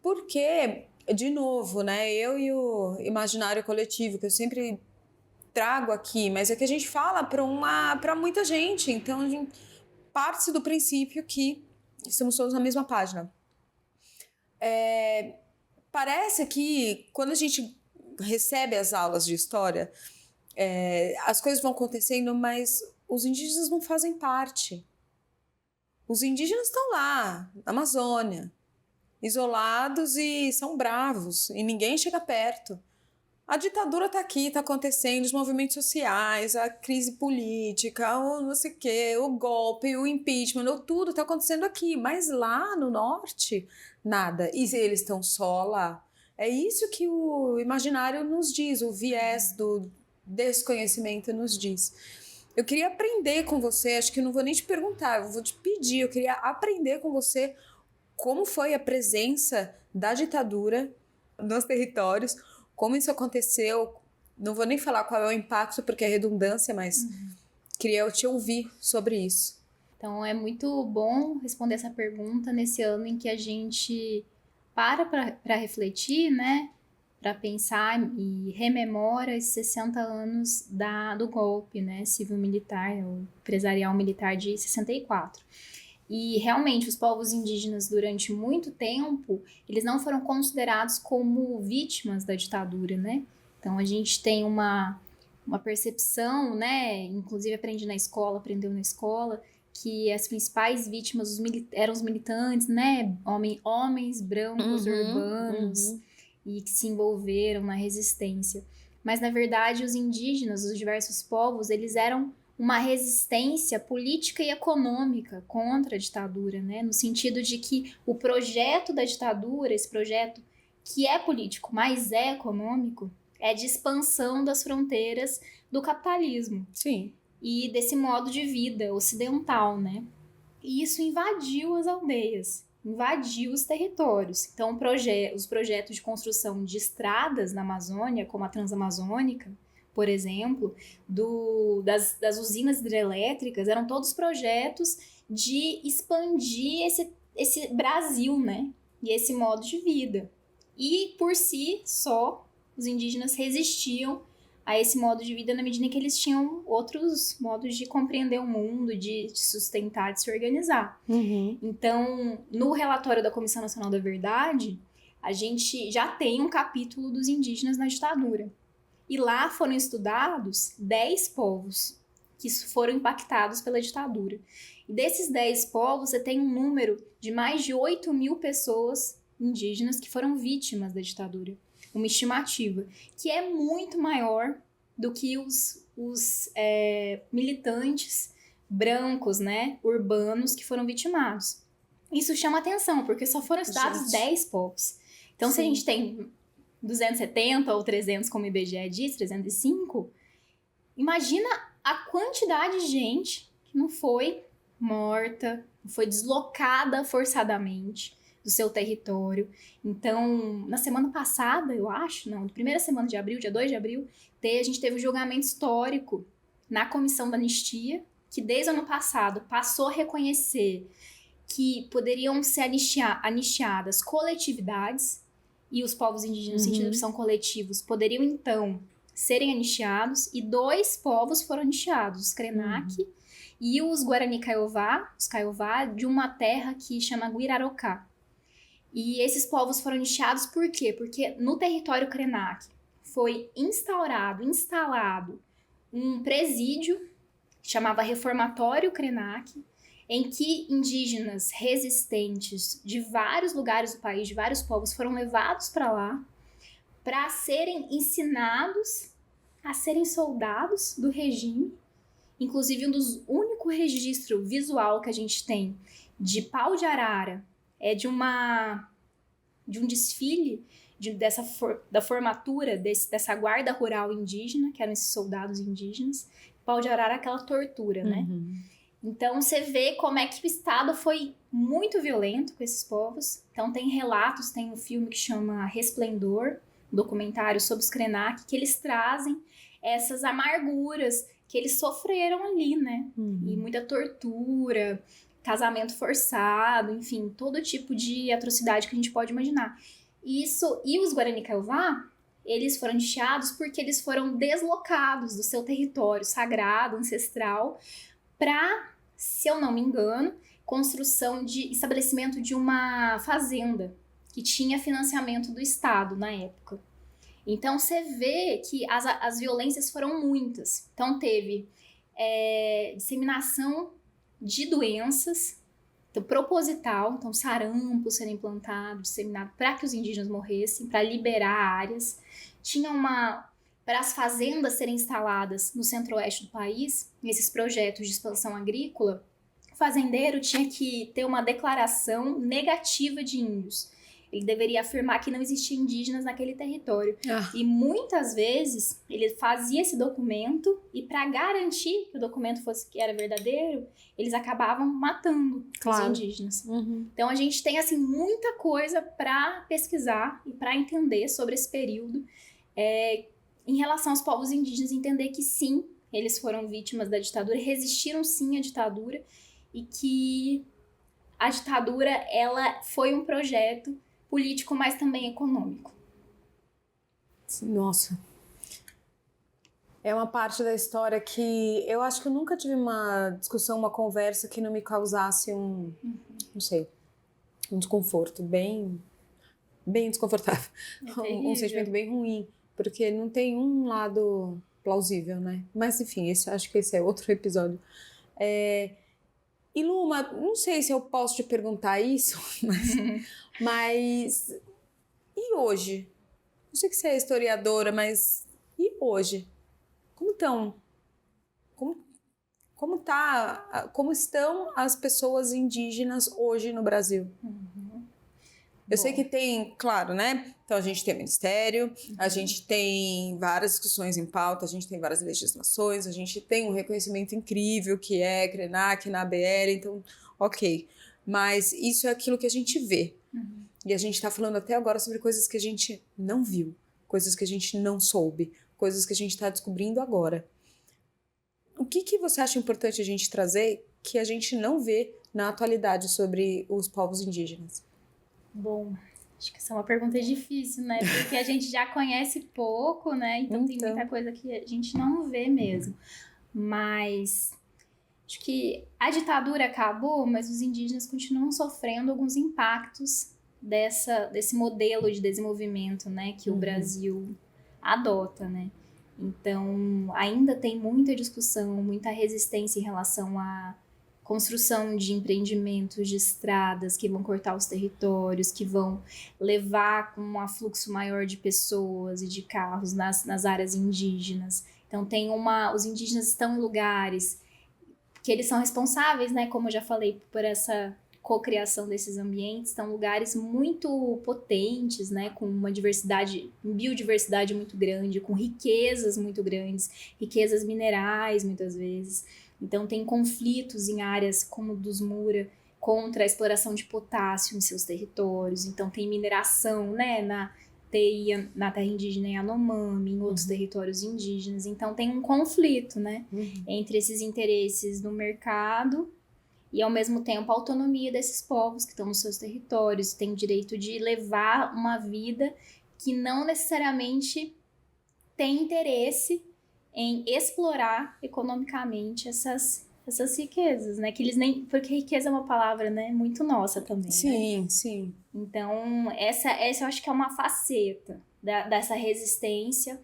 porque... De novo, né? Eu e o imaginário coletivo, que eu sempre trago aqui, mas é que a gente fala para muita gente, então a gente parte do princípio que estamos todos na mesma página. Parece que quando a gente recebe as aulas de história, as coisas vão acontecendo, mas os indígenas não fazem parte. Os indígenas estão lá, na Amazônia, isolados e são bravos, e ninguém chega perto. A ditadura está aqui, está acontecendo, os movimentos sociais, a crise política, o não sei o quê, o golpe, o impeachment, tudo está acontecendo aqui, mas lá no norte, nada. E eles estão só lá. É isso que o imaginário nos diz, o viés do desconhecimento nos diz. Eu queria aprender com você, acho que eu não vou nem te perguntar, eu vou te pedir, eu queria aprender com você como foi a presença da ditadura nos territórios, como isso aconteceu. Não vou nem falar qual é o impacto, porque é redundância, mas queria te ouvir sobre isso. Então é muito bom responder essa pergunta nesse ano em que a gente para refletir, né? Para pensar e rememora esses 60 anos do golpe, né? Civil-militar, o empresarial militar de 64. E realmente os povos indígenas durante muito tempo, eles não foram considerados como vítimas da ditadura, né? Então a gente tem uma percepção, né? Inclusive aprendeu na escola, que as principais vítimas eram os militantes, né? Homens brancos, urbanos, e que se envolveram na resistência. Mas na verdade os indígenas, os diversos povos, eles eram uma resistência política e econômica contra a ditadura, né? No sentido de que o projeto da ditadura, esse projeto que é político, mas é econômico, é de expansão das fronteiras do capitalismo. Sim. E desse modo de vida ocidental, né? E isso invadiu as aldeias, invadiu os territórios. Então, os projetos de construção de estradas na Amazônia, como a Transamazônica, por exemplo, das usinas hidrelétricas, eram todos projetos de expandir esse Brasil, né? E esse modo de vida. E, por si só, os indígenas resistiam a esse modo de vida na medida em que eles tinham outros modos de compreender o mundo, de sustentar, de se organizar. Então, no relatório da Comissão Nacional da Verdade, a gente já tem um capítulo dos indígenas na ditadura. E lá foram estudados 10 povos. que foram impactados pela ditadura. E desses 10 povos, você tem um número de mais de 8 mil pessoas indígenas que foram vítimas da ditadura. Uma estimativa que é muito maior do que os militantes brancos, né, urbanos que foram vitimados. Isso chama atenção, porque só foram estudados 10 povos. Então, se a gente tem 270 ou 300, como o IBGE diz, 305, imagina a quantidade de gente que não foi morta, não foi deslocada forçadamente do seu território. Então, na semana passada, eu acho, na primeira semana de abril, dia 2 de abril, a gente teve um julgamento histórico na Comissão da Anistia, que desde o ano passado passou a reconhecer que poderiam ser anistiadas coletividades, e os povos indígenas, no sentido que são coletivos, poderiam, então, serem anistiados, e 2 povos foram anistiados, os Krenak e os Guarani Kaiowá, os Kaiowá, de uma terra que chama Guirarocá. E esses povos foram anistiados por quê? Porque no território Krenak foi instalado um presídio, que chamava Reformatório Krenak, em que indígenas resistentes de vários lugares do país, de vários povos, foram levados para lá para serem ensinados a serem soldados do regime. Inclusive, um dos únicos registros visual que a gente tem de pau de arara é de um desfile da formatura dessa guarda rural indígena, que eram esses soldados indígenas. Pau de arara é aquela tortura, né? Então, você vê como é que o Estado foi muito violento com esses povos. Então, tem relatos, tem um filme que chama Resplendor, um documentário sobre os Krenak, que eles trazem essas amarguras que eles sofreram ali, né? E muita tortura, casamento forçado, enfim, todo tipo de atrocidade que a gente pode imaginar. E os Guarani Kaiowá, eles foram anistiados porque eles foram deslocados do seu território sagrado, ancestral, para, se eu não me engano, estabelecimento de uma fazenda que tinha financiamento do Estado na época. Então, você vê que as violências foram muitas. Então, teve disseminação de doenças, então, proposital, então sarampo sendo implantado, disseminado para que os indígenas morressem, para liberar áreas. Tinha para as fazendas serem instaladas no centro-oeste do país, nesses projetos de expansão agrícola, o fazendeiro tinha que ter uma declaração negativa de índios. Ele deveria afirmar que não existiam indígenas naquele território. E muitas vezes ele fazia esse documento e, para garantir que o documento que era verdadeiro, eles acabavam matando os indígenas. Então a gente tem assim muita coisa para pesquisar e para entender sobre esse período em relação aos povos indígenas, entender que sim, eles foram vítimas da ditadura, resistiram sim à ditadura e que a ditadura ela foi um projeto político, mas também econômico. Nossa. É uma parte da história que eu acho que eu nunca tive uma discussão, uma conversa que não me causasse não sei, um desconforto bem desconfortável. Um sentimento bem ruim, porque não tem um lado plausível, né? Mas enfim, acho que esse é outro episódio. E Luma, não sei se eu posso te perguntar isso, mas e hoje? Eu sei que você é historiadora, mas e hoje? Como estão as pessoas indígenas hoje no Brasil? Eu sei que tem, claro, né? Então a gente tem o Ministério, a gente tem várias discussões em pauta, a gente tem várias legislações, a gente tem um reconhecimento incrível que é Krenak na ABL, então, ok. Mas isso é aquilo que a gente vê. E a gente está falando até agora sobre coisas que a gente não viu, coisas que a gente não soube, coisas que a gente está descobrindo agora. O que você acha importante a gente trazer que a gente não vê na atualidade sobre os povos indígenas? Bom, acho que essa é uma pergunta difícil, né? Porque a gente já conhece pouco, né? Então tem muita coisa que a gente não vê mesmo. Mas acho que a ditadura acabou, mas os indígenas continuam sofrendo alguns impactos desse modelo de desenvolvimento, né? Que o Brasil adota, né? Então, ainda tem muita discussão, muita resistência em relação à construção de empreendimentos, de estradas que vão cortar os territórios, que vão levar com um afluxo maior de pessoas e de carros nas áreas indígenas. Então, os indígenas estão em lugares que eles são responsáveis, né, como eu já falei, por essa cocriação desses ambientes, são lugares muito potentes, né, com uma biodiversidade muito grande, com riquezas muito grandes, riquezas minerais muitas vezes. Então tem conflitos em áreas como dos Mura contra a exploração de potássio em seus territórios. Então tem mineração, né, na terra indígena Yanomami, em outros territórios indígenas. Então tem um conflito, né, entre esses interesses do mercado e, ao mesmo tempo, a autonomia desses povos que estão nos seus territórios, têm o direito de levar uma vida que não necessariamente tem interesse em explorar economicamente essas riquezas, né? Que eles nem... Porque riqueza é uma palavra, né, muito nossa também, Sim, né? sim. Então, essa eu acho que é uma faceta dessa resistência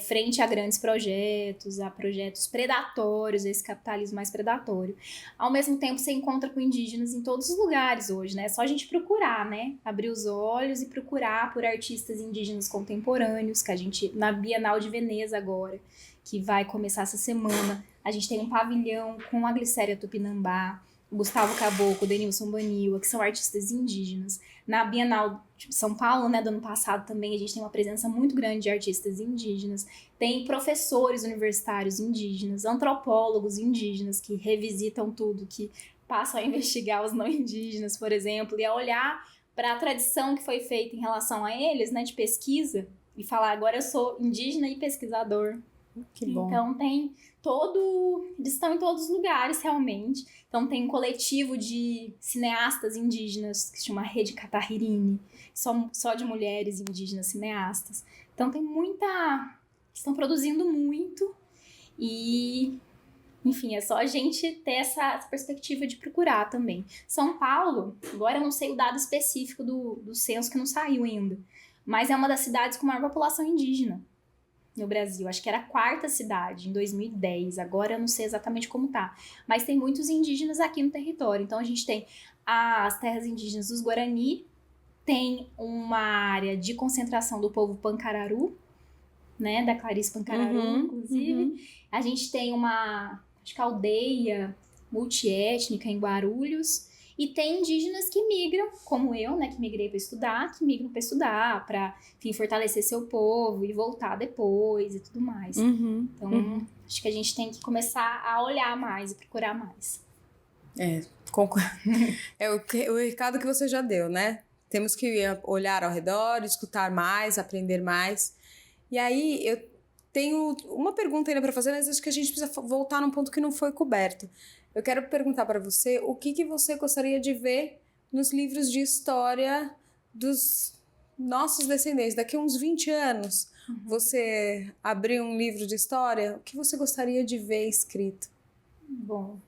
frente a grandes projetos, a projetos predatórios, esse capitalismo mais predatório. Ao mesmo tempo, você encontra com indígenas em todos os lugares hoje, né? É só a gente procurar, né? Abrir os olhos e procurar por artistas indígenas contemporâneos, que a gente, na Bienal de Veneza agora, que vai começar essa semana, a gente tem um pavilhão com a Glicéria Tupinambá, o Gustavo Caboclo, o Denilson Baniwa, que são artistas indígenas. Na Bienal de São Paulo, né, do ano passado também, a gente tem uma presença muito grande de artistas indígenas. Tem professores universitários indígenas, antropólogos indígenas que revisitam tudo, que passam a investigar os não indígenas, por exemplo, e a olhar para a tradição que foi feita em relação a eles, né, de pesquisa, e falar, agora eu sou indígena e pesquisador. Que bom. Então eles estão em todos os lugares realmente. Então tem um coletivo de cineastas indígenas que se chama Rede Catarririne, só de mulheres indígenas cineastas. Então estão produzindo muito e, enfim, é só a gente ter essa perspectiva de procurar também. São Paulo, agora eu não sei o dado específico do censo que não saiu ainda, mas é uma das cidades com maior população indígena no Brasil. Acho que era a 4ª cidade em 2010, agora eu não sei exatamente como tá, mas tem muitos indígenas aqui no território. Então a gente tem as terras indígenas dos Guarani, tem uma área de concentração do povo Pancararu, né, da Clarice Pancararu, inclusive. A gente tem acho que aldeia multiétnica em Guarulhos. E tem indígenas que migram, como eu, né, que migrei para estudar, para, enfim, fortalecer seu povo e voltar depois e tudo mais. Então, acho que a gente tem que começar a olhar mais e procurar mais. Concordo. É o recado que você já deu, né? Temos que olhar ao redor, escutar mais, aprender mais. E aí, eu tenho uma pergunta ainda para fazer, mas acho que a gente precisa voltar num ponto que não foi coberto. Eu quero perguntar para você o que você gostaria de ver nos livros de história dos nossos descendentes. Daqui a uns 20 anos, você abrir um livro de história, o que você gostaria de ver escrito? Bom,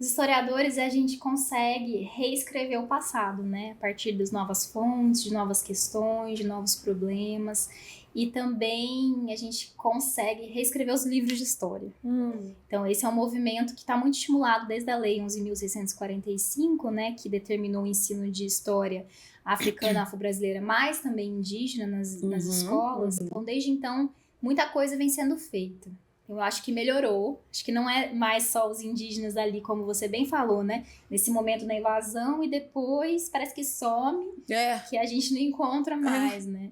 os historiadores, a gente consegue reescrever o passado, né? A partir das novas fontes, de novas questões, de novos problemas. E também a gente consegue reescrever os livros de história. Então, esse é um movimento que está muito estimulado desde a Lei 11.645, né, que determinou o ensino de história africana, afro-brasileira, mas também indígena nas escolas. Então, desde então, muita coisa vem sendo feita. Eu acho que melhorou. Acho que não é mais só os indígenas ali, como você bem falou, né? Nesse momento da invasão e depois parece que some, que a gente não encontra mais, né?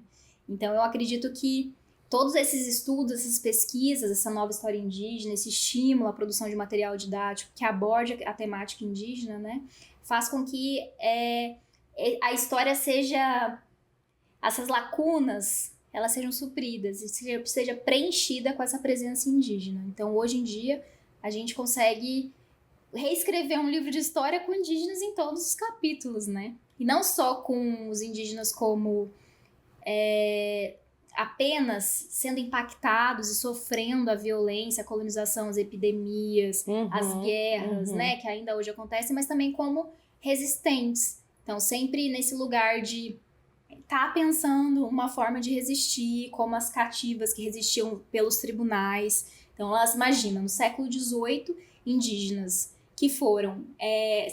Então, eu acredito que todos esses estudos, essas pesquisas, essa nova história indígena, esse estímulo à produção de material didático que aborde a temática indígena, né, faz com que a história essas lacunas, elas sejam supridas e seja preenchida com essa presença indígena. Então, hoje em dia, a gente consegue reescrever um livro de história com indígenas em todos os capítulos, né? E não só com os indígenas como apenas sendo impactados e sofrendo a violência, a colonização, as epidemias, as guerras, né, que ainda hoje acontecem, mas também como resistentes. Então, sempre nesse lugar de tá pensando uma forma de resistir, como as cativas que resistiam pelos tribunais. Então, elas imaginam, no século XVIII, indígenas que foram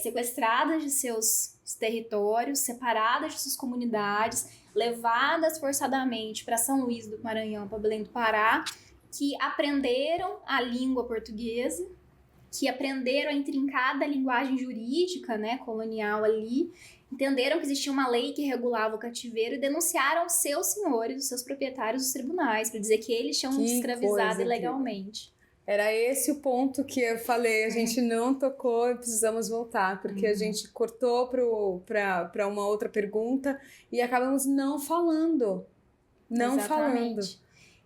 sequestradas de seus territórios, separadas de suas comunidades, levadas forçadamente para São Luís do Maranhão, para Belém do Pará, que aprenderam a língua portuguesa, que aprenderam a intrincada linguagem jurídica, né, colonial ali, entenderam que existia uma lei que regulava o cativeiro e denunciaram os seus senhores, os seus proprietários dos tribunais, para dizer que eles tinham escravizado ilegalmente. Era esse o ponto que eu falei, a gente não tocou e precisamos voltar, porque a gente cortou para uma outra pergunta e acabamos não falando. Falando.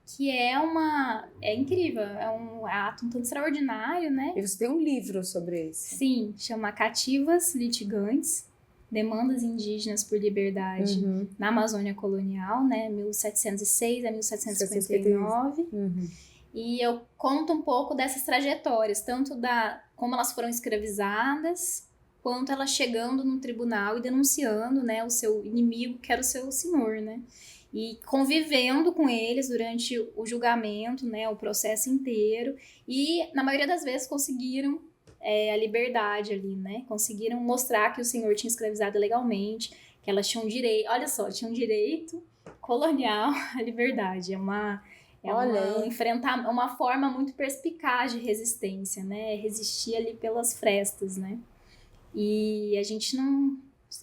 Que é incrível, é um ato um tanto extraordinário, né? E você tem um livro sobre isso. Sim, chama Cativas Litigantes, Demandas Indígenas por Liberdade na Amazônia Colonial, né? 1706 a 1759. E eu conto um pouco dessas trajetórias, tanto como elas foram escravizadas, quanto elas chegando no tribunal e denunciando, né, o seu inimigo, que era o seu senhor, né? E convivendo com eles durante o julgamento, né, o processo inteiro, e na maioria das vezes conseguiram a liberdade ali, né? Conseguiram mostrar que o senhor tinha escravizado legalmente, que elas tinham direito, olha só, tinham direito colonial à liberdade. Uma forma muito perspicaz de resistência, né? Resistir ali pelas frestas, né? E a gente não...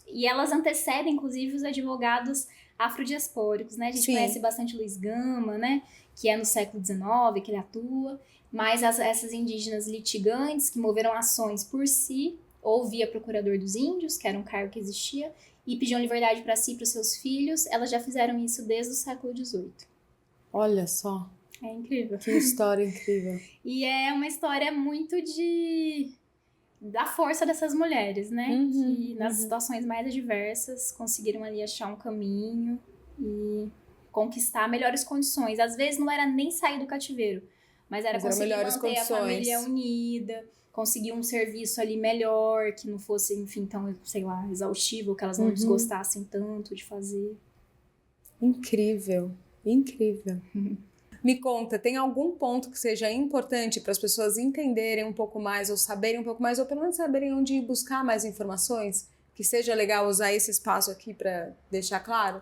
E elas antecedem, inclusive, os advogados afrodiaspóricos, né? A gente conhece bastante Luiz Gama, né? Que é no século XIX que ele atua. Mas essas indígenas litigantes que moveram ações por si, ou via procurador dos índios, que era um cargo que existia, e pediam liberdade para si e para os seus filhos, elas já fizeram isso desde o século XVIII. Olha só. É incrível. Que história incrível. E é uma história muito da força dessas mulheres, né? Que nas situações mais adversas conseguiram ali achar um caminho e conquistar melhores condições. Às vezes não era nem sair do cativeiro, mas era conseguir manter a família unida, conseguir um serviço ali melhor, que não fosse, enfim, tão, sei lá, exaustivo, que elas não desgostassem tanto de fazer. Incrível, incrível. Me conta, tem algum ponto que seja importante para as pessoas entenderem um pouco mais, ou saberem um pouco mais, ou pelo menos saberem onde ir buscar mais informações? Que seja legal usar esse espaço aqui para deixar claro?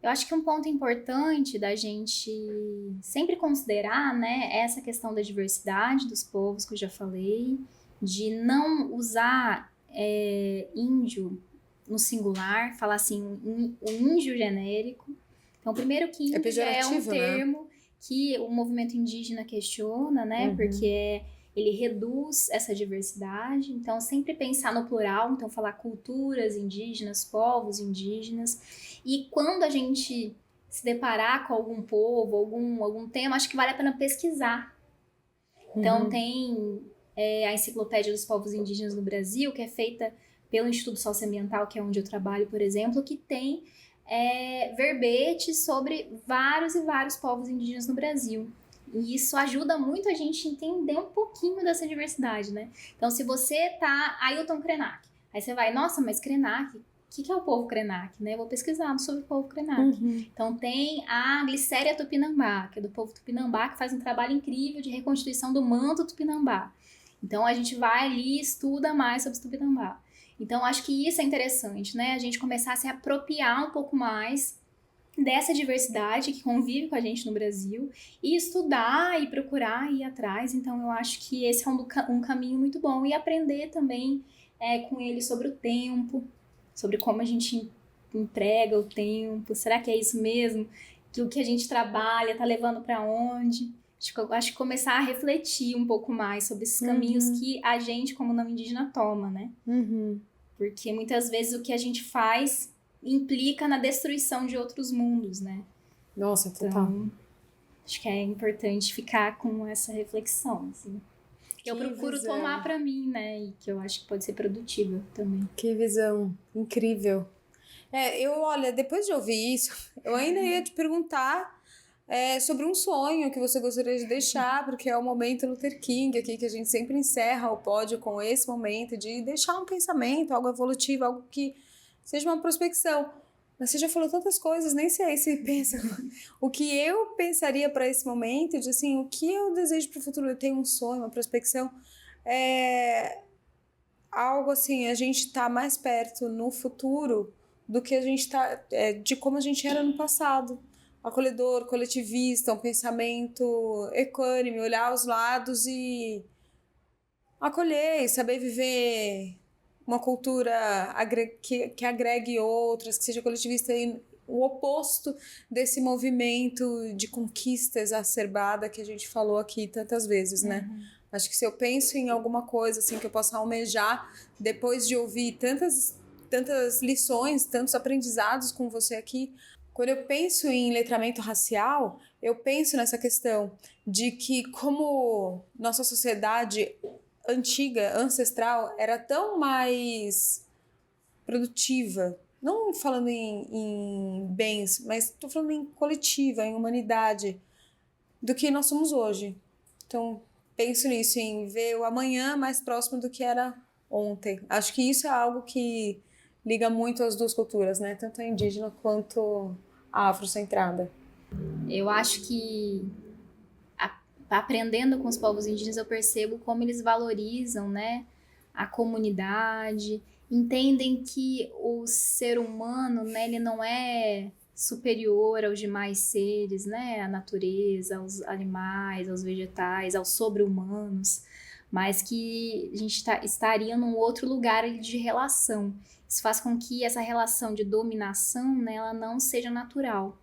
Eu acho que um ponto importante da gente sempre considerar, né, é essa questão da diversidade dos povos que eu já falei, de não usar índio no singular, falar assim, o índio genérico. Então, primeiro que índio é um termo que o movimento indígena questiona, né? Porque ele reduz essa diversidade. Então, sempre pensar no plural. Então, falar culturas indígenas, povos indígenas. E quando a gente se deparar com algum povo, algum tema, acho que vale a pena pesquisar. Então, tem a Enciclopédia dos Povos Indígenas no Brasil, que é feita pelo Instituto Socioambiental, que é onde eu trabalho, por exemplo, que tem verbetes sobre vários e vários povos indígenas no Brasil. E isso ajuda muito a gente a entender um pouquinho dessa diversidade, né? Então, se você tá Ailton Krenak, aí você vai, nossa, mas Krenak, o que é o povo Krenak, né? Eu vou pesquisar sobre o povo Krenak. Então, tem a Glicéria Tupinambá, que é do povo Tupinambá, que faz um trabalho incrível de reconstituição do manto Tupinambá. Então, a gente vai ali e estuda mais sobre os Tupinambá. Então, acho que isso é interessante, né? A gente começar a se apropriar um pouco mais dessa diversidade que convive com a gente no Brasil e estudar e procurar ir atrás. Então, eu acho que esse é um caminho muito bom. E aprender também com ele sobre o tempo, sobre como a gente emprega o tempo. Será que é isso mesmo? Que o que a gente trabalha tá levando para onde? Acho que começar a refletir um pouco mais sobre esses caminhos que a gente, como não indígena, toma, né? Porque muitas vezes o que a gente faz implica na destruição de outros mundos, né? Nossa, total. Então, acho que é importante ficar com essa reflexão, assim. Que eu procuro tomar pra mim, né? E que eu acho que pode ser produtiva também. Que visão incrível. Olha, depois de ouvir isso, eu ainda ia te perguntar sobre um sonho que você gostaria de deixar, porque é o momento Luther King aqui, que a gente sempre encerra o pódio com esse momento de deixar um pensamento, algo evolutivo, algo que seja uma prospecção. Mas você já falou tantas coisas, nem sei se pensa. O que eu pensaria para esse momento, de assim, o que eu desejo para o futuro? Eu tenho um sonho, uma prospecção. É algo assim, a gente tá mais perto no futuro do que a gente tá, de como a gente era no passado. Acolhedor, coletivista, um pensamento equânime, olhar os lados e acolher e saber viver uma cultura que agregue outras, que seja coletivista, e o oposto desse movimento de conquista exacerbada que a gente falou aqui tantas vezes, né? Acho que se eu penso em alguma coisa assim que eu possa almejar depois de ouvir tantas lições, tantos aprendizados com você aqui, quando eu penso em letramento racial, eu penso nessa questão de que como nossa sociedade antiga, ancestral, era tão mais produtiva, não falando em bens, mas estou falando em coletiva, em humanidade, do que nós somos hoje. Então, penso nisso, em ver o amanhã mais próximo do que era ontem. Acho que isso é algo que liga muito as duas culturas, né? Tanto a indígena quanto a afrocentrada. Eu acho que aprendendo com os povos indígenas, eu percebo como eles valorizam, né, a comunidade, entendem que o ser humano, né, ele não é superior aos demais seres, né, à natureza, aos animais, aos vegetais, aos sobre-humanos, mas que a gente estaria num outro lugar de relação. Isso faz com que essa relação de dominação, né, ela não seja natural,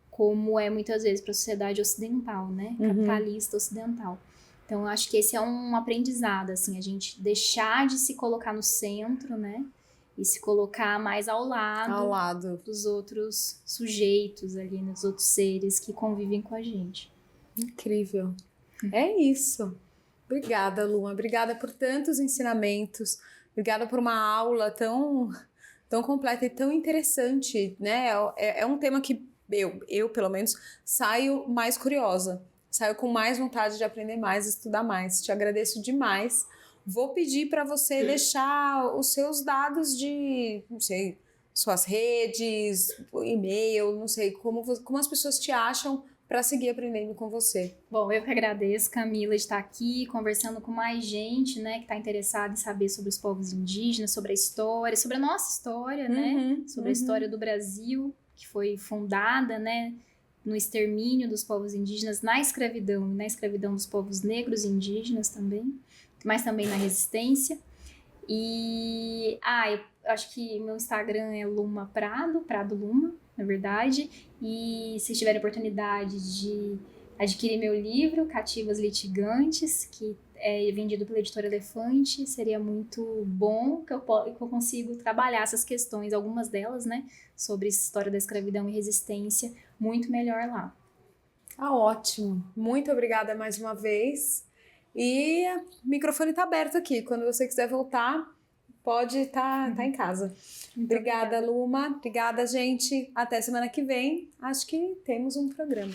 como é muitas vezes para a sociedade ocidental, né? Capitalista ocidental. Então, eu acho que esse é um aprendizado, assim, a gente deixar de se colocar no centro, né? E se colocar mais ao lado dos outros sujeitos ali, dos outros seres que convivem com a gente. Incrível. É isso. Obrigada, Luma. Obrigada por tantos ensinamentos. Obrigada por uma aula tão completa e tão interessante, né? É um tema que eu, pelo menos, saio mais curiosa. Saio com mais vontade de aprender mais, estudar mais. Te agradeço demais. Vou pedir para você deixar os seus dados de, não sei, suas redes, e-mail, não sei, como as pessoas te acham para seguir aprendendo com você. Bom, eu que agradeço, Camila, de estar aqui conversando com mais gente, né, que está interessada em saber sobre os povos indígenas, sobre a história, sobre a nossa história, né, sobre a história do Brasil, que foi fundada, né, no extermínio dos povos indígenas, na escravidão dos povos negros e indígenas também, mas também na resistência. E, eu acho que meu Instagram é Luma Prado Luma, na verdade, e se tiverem oportunidade de adquirir meu livro, Cativas Litigantes, que é vendido pela Editora Elefante, seria muito bom que eu consigo trabalhar essas questões, algumas delas, né, sobre história da escravidão e resistência, muito melhor lá. Ótimo. Muito obrigada mais uma vez. E o microfone está aberto aqui. Quando você quiser voltar, pode estar em casa. Obrigada, Luma. Obrigada, gente. Até semana que vem. Acho que temos um programa.